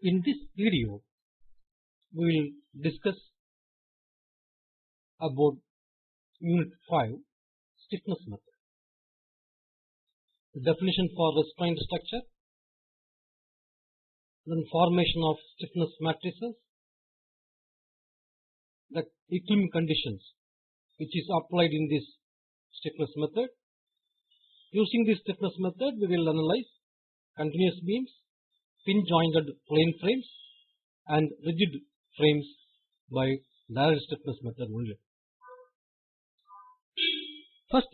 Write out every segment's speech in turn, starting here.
In this video, we will discuss about Unit 5, Stiffness method. The definition for restraint structure, then formation of stiffness matrices, the equilibrium conditions which is applied in this stiffness method. Using this stiffness method, we will analyze continuous beams, pin jointed plane frames and rigid frames by direct stiffness method only. First,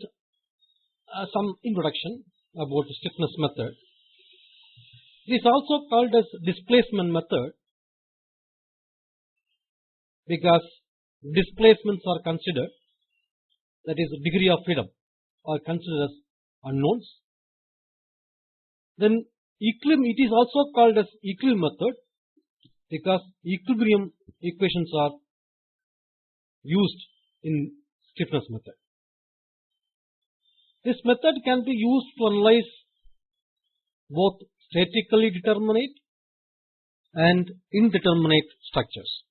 some introduction about the stiffness method. It is also called as displacement method because displacements are considered, that is degree of freedom, are considered as unknowns. Then equilibrium, it is also called as equilibrium method because equilibrium equations are used in stiffness method. This method can be used to analyze both statically determinate and indeterminate structures.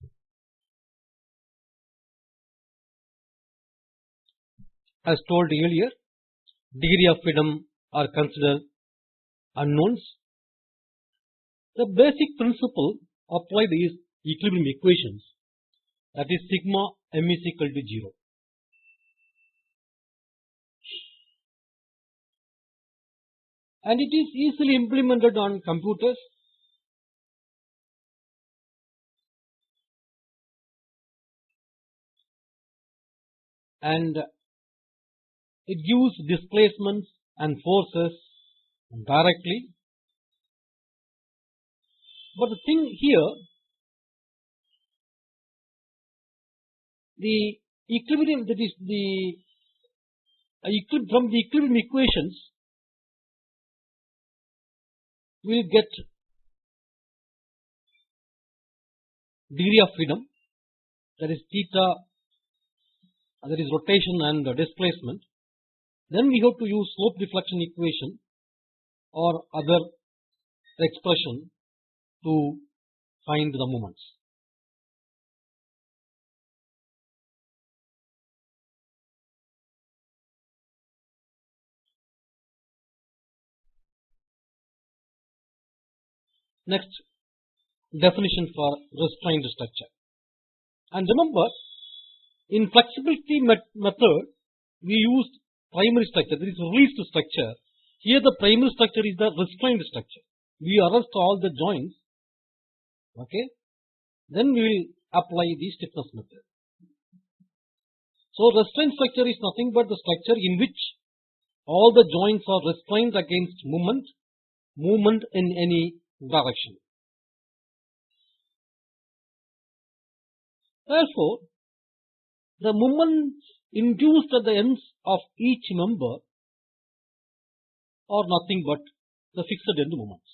As told earlier, degree of freedom are considered unknowns. The basic principle applied is equilibrium equations, that is sigma m is equal to 0. And it is easily implemented on computers. And it gives displacements and forces directly. But the thing here, the equilibrium, that is from the equilibrium equations, we will get degree of freedom, that is theta, that is rotation and displacement. Then we have to use slope deflection equation or other expression to find the moments. Next, definition for restrained structure. And remember, in flexibility method, we used primary structure, that is released structure. Here the primary structure is the restrained structure. We arrest all the joints, okay, then we will apply the stiffness method. So restrained structure is nothing but the structure in which all the joints are restrained against movement in any direction. Therefore, the moments induced at the ends of each member are nothing but the fixed end moments.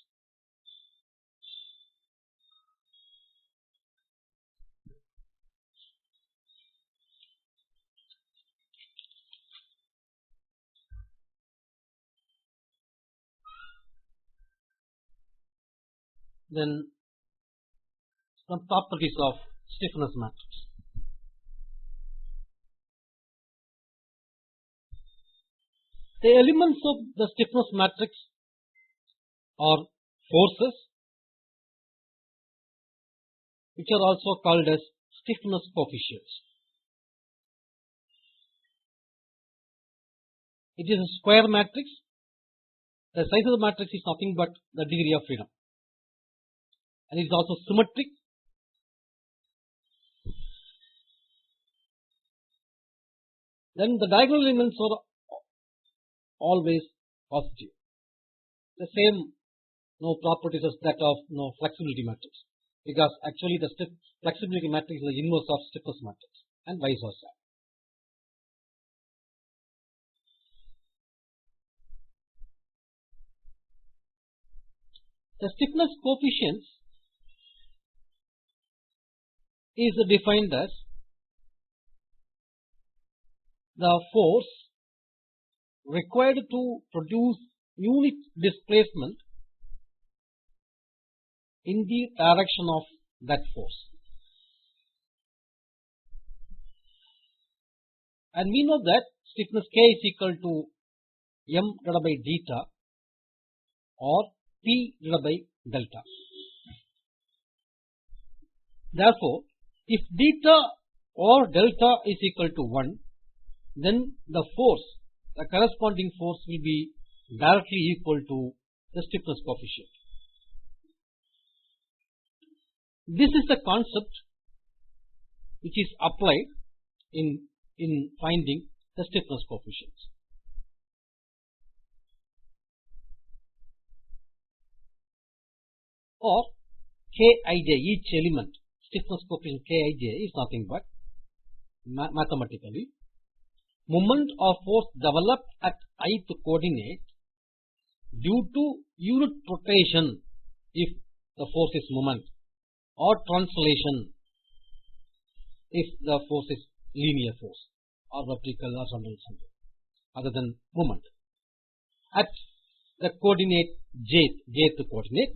Then some properties of stiffness matrix. The elements of the stiffness matrix are forces, which are also called as stiffness coefficients. It is a square matrix. The size of the matrix is nothing but the degree of freedom. And it is also symmetric. Then the diagonal elements are always positive. The same properties as that of flexibility matrix, because actually the flexibility matrix is the inverse of stiffness matrix and vice versa. The stiffness coefficients is defined as the force required to produce unit displacement in the direction of that force. And we know that stiffness K is equal to m divided by theta or P divided by delta. Therefore, if theta or delta is equal to 1, then the force, the corresponding force will be directly equal to the stiffness coefficient. This is the concept which is applied in finding the stiffness coefficients. Or Kij, each element, stiffness coefficient Kij is nothing but mathematically moment of force developed at ith coordinate due to unit rotation if the force is moment, or translation if the force is linear force or vertical or something other than moment at the coordinate jth coordinate,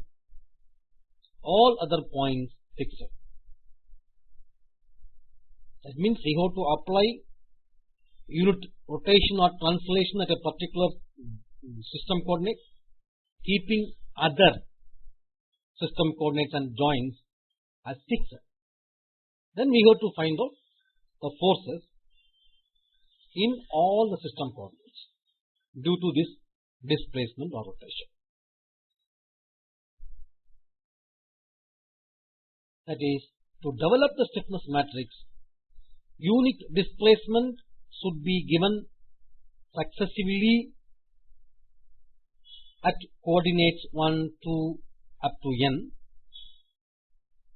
all other points fixed. That means we have to apply unit rotation or translation at a particular system coordinate, keeping other system coordinates and joints as fixed. Then we have to find out the forces in all the system coordinates due to this displacement or rotation. That is, to develop the stiffness matrix, unit displacement should be given successively at coordinates 1, 2 up to n,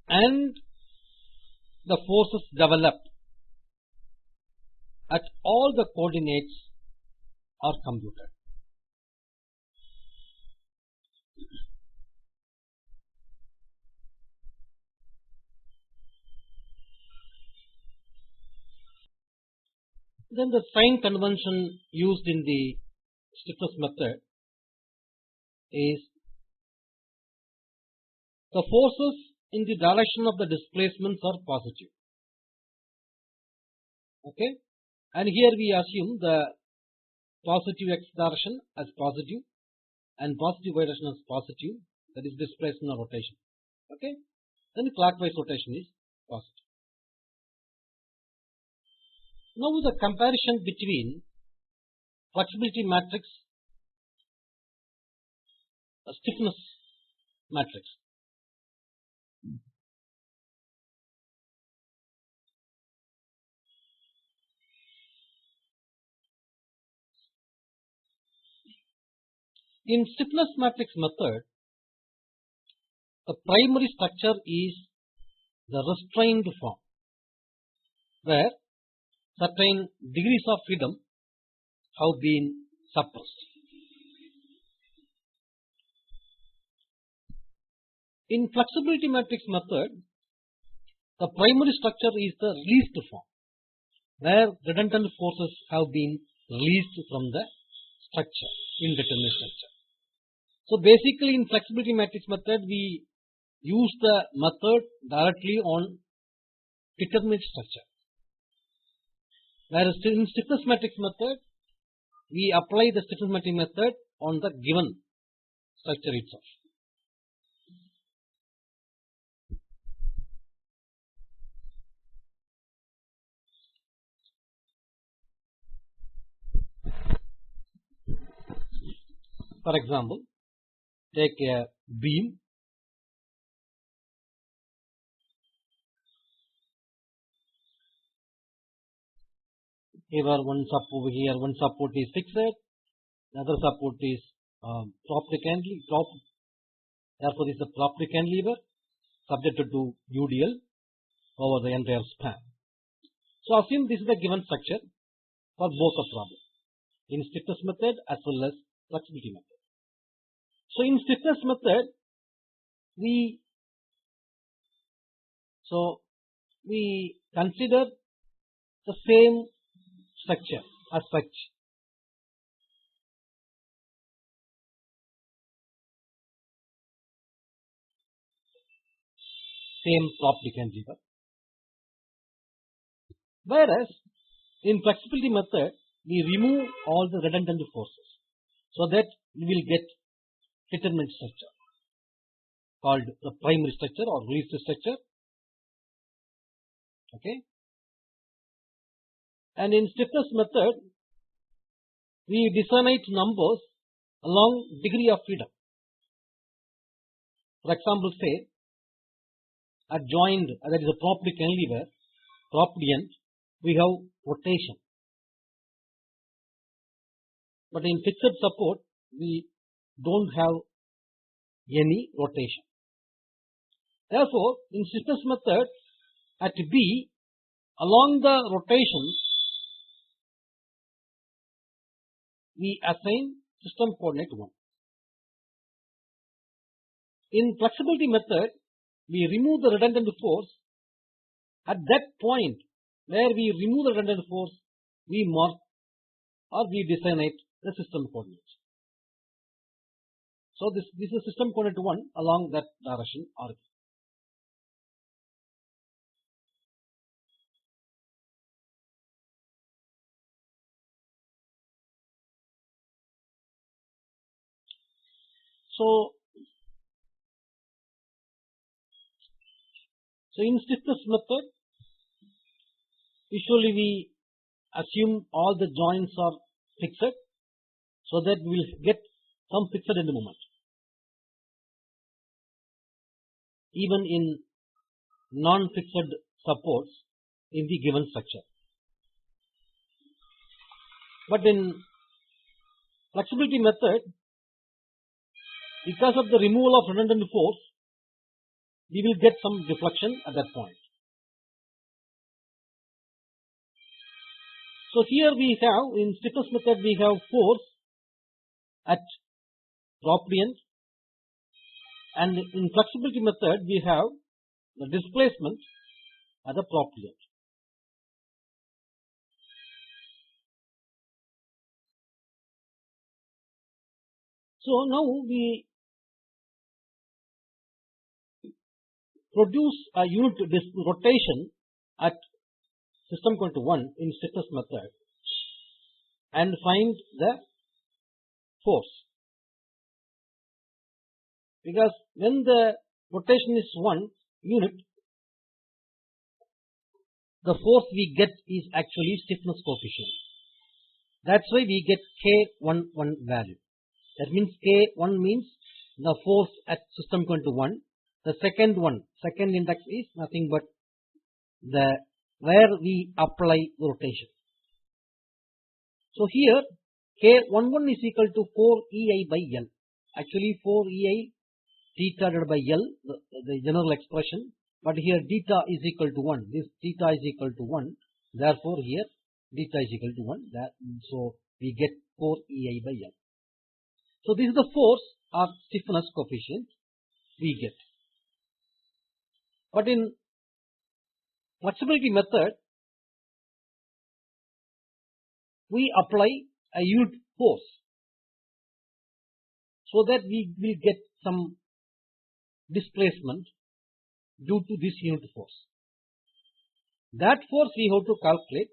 and the forces developed at all the coordinates are computed. Then the sign convention used in the stiffness method is the forces in the direction of the displacements are positive. Okay, and here we assume the positive x direction as positive and positive y direction as positive, that is displacement or rotation. Okay, then clockwise rotation is positive. Now the comparison between flexibility matrix, stiffness matrix. In stiffness matrix method, the primary structure is the restrained form, where certain degrees of freedom have been suppressed. In flexibility matrix method, the primary structure is the released form, where redundant forces have been released from the structure, indeterminate structure. So basically in flexibility matrix method, we use the method directly on determinate structure. Whereas in stiffness matrix method, we apply the stiffness matrix method on the given structure itself. For example, take a beam. Here one support is fixed, the other support is propped cantilever, therefore this is a propped cantilever subjected to UDL over the entire span. So assume this is the given structure for both the problems, in stiffness method as well as flexibility method. So in stiffness method, we consider the same structure as such. same property cantilever. Whereas in flexibility method, we remove all the redundant forces so that we will get determinate structure called the primary structure or released structure. Okay. And in stiffness method, we designate numbers along degree of freedom. For example, say at joined, that is a property cantilever, property end, we have rotation. But in fixed support, we don't have any rotation. Therefore, in stiffness method, at B, along the rotation, we assign system coordinate 1. In flexibility method, we remove the redundant force. At that point where we remove the redundant force, we mark or we designate the system coordinates. So this is system coordinate 1 along that direction origin. So in stiffness method, usually we assume all the joints are fixed so that we will get some fixed end moment. Even in non-fixed supports in the given structure. But in flexibility method, because of the removal of redundant force, we will get some deflection at that point. So here we have, in stiffness method, we have force at property end, and in flexibility method, we have the displacement at the property end. So now we produce a unit rotation at system coordinate 1 in stiffness method and find the force. Because when the rotation is 1 unit, the force we get is actually stiffness coefficient. That's why we get K11 value. That means K1 means the force at system coordinate 1. The second index is nothing but the where we apply the rotation. So here K11 is equal to 4EI by L. Actually 4EI theta divided by L, the general expression, but here theta is equal to 1. This theta is equal to 1. Therefore here theta is equal to 1. So we get 4EI by L. So this is the force or stiffness coefficient we get. But in flexibility method, we apply a unit force so that we will get some displacement due to this unit force. That force we have to calculate,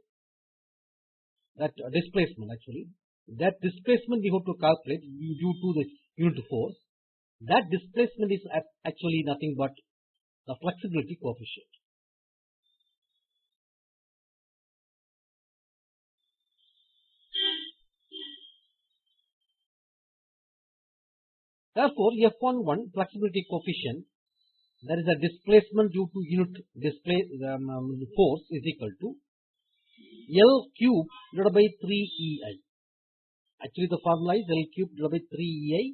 that displacement actually, that displacement we have to calculate due to this unit force. That displacement is actually nothing but the flexibility coefficient. Therefore, F11 flexibility coefficient, that is a displacement due to unit force, is equal to L cube divided by 3EI. Actually, the formula is L cube divided by 3EI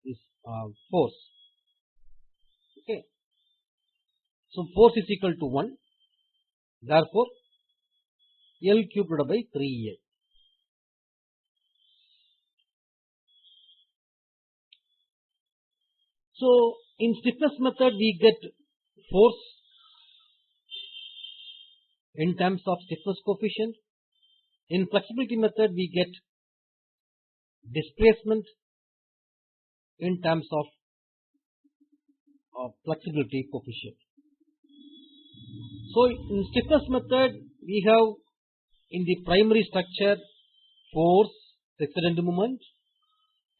is force. Okay. So force is equal to 1. Therefore, L cube divided by 3EI. So in stiffness method, we get force in terms of stiffness coefficient. In flexibility method, we get displacement in terms of flexibility coefficient. So in stiffness method we have in the primary structure force, fixed end moment.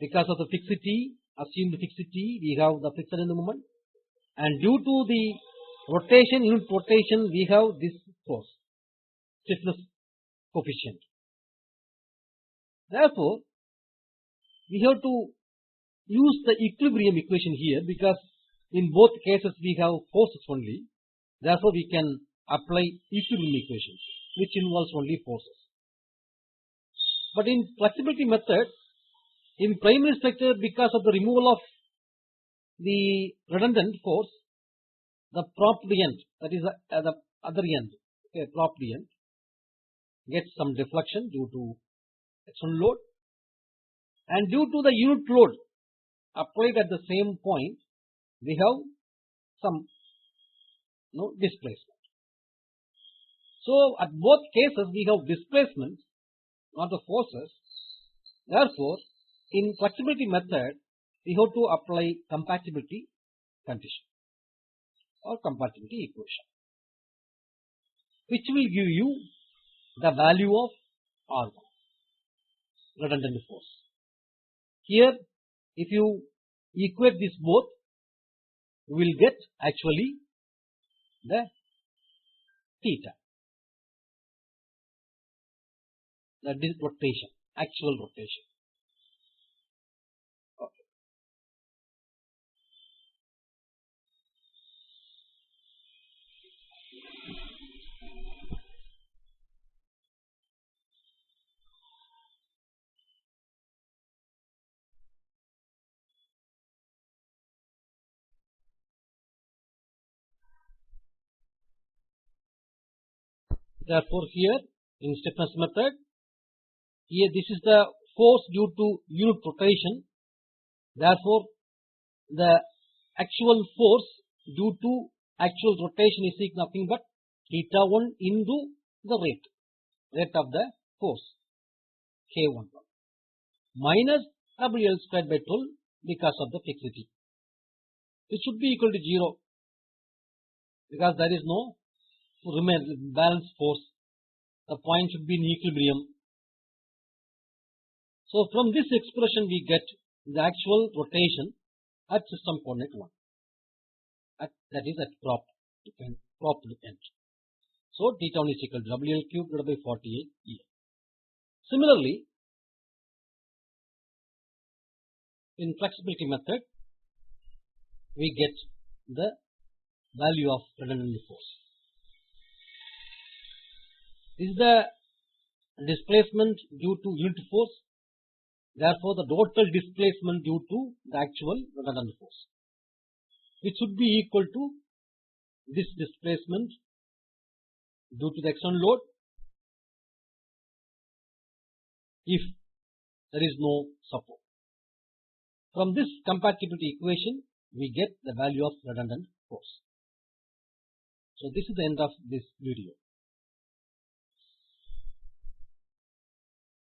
Because of the fixity, assumed fixity, we have the fixed end moment, and due to the rotation, unit rotation, we have this force, stiffness coefficient. Therefore, we have to use the equilibrium equation here, because in both cases we have forces only. Therefore, we can apply equilibrium equations, which involves only forces. But in flexibility method, in primary structure, because of the removal of the redundant force, the propped end, that is the other end, okay, propped end, gets some deflection due to external load, and due to the unit load applied at the same point, we have some displacement. So at both cases we have displacements, not the forces. Therefore, in flexibility method, we have to apply compatibility condition or compatibility equation, which will give you the value of R1, redundant force. Here, if you equate this both, you will get actually the theta, the rotation, actual rotation. Okay. Therefore, here in stiffness method, here this is the force due to unit rotation. Therefore, the actual force due to actual rotation is nothing but theta 1 into the rate of the force K1 minus WL squared by 12 because of the fixity. It should be equal to 0 because there is no balanced force. The point should be in equilibrium. So from this expression we get the actual rotation at system coordinate 1. That is at propped end. So theta 1 is equal to WL cube divided by 48 E. Similarly, in flexibility method, we get the value of redundant force. This is the displacement due to unit force. Therefore, the total displacement due to the actual redundant force, which should be equal to this displacement due to the external load if there is no support. From this compatibility equation, we get the value of redundant force. So this is the end of this video.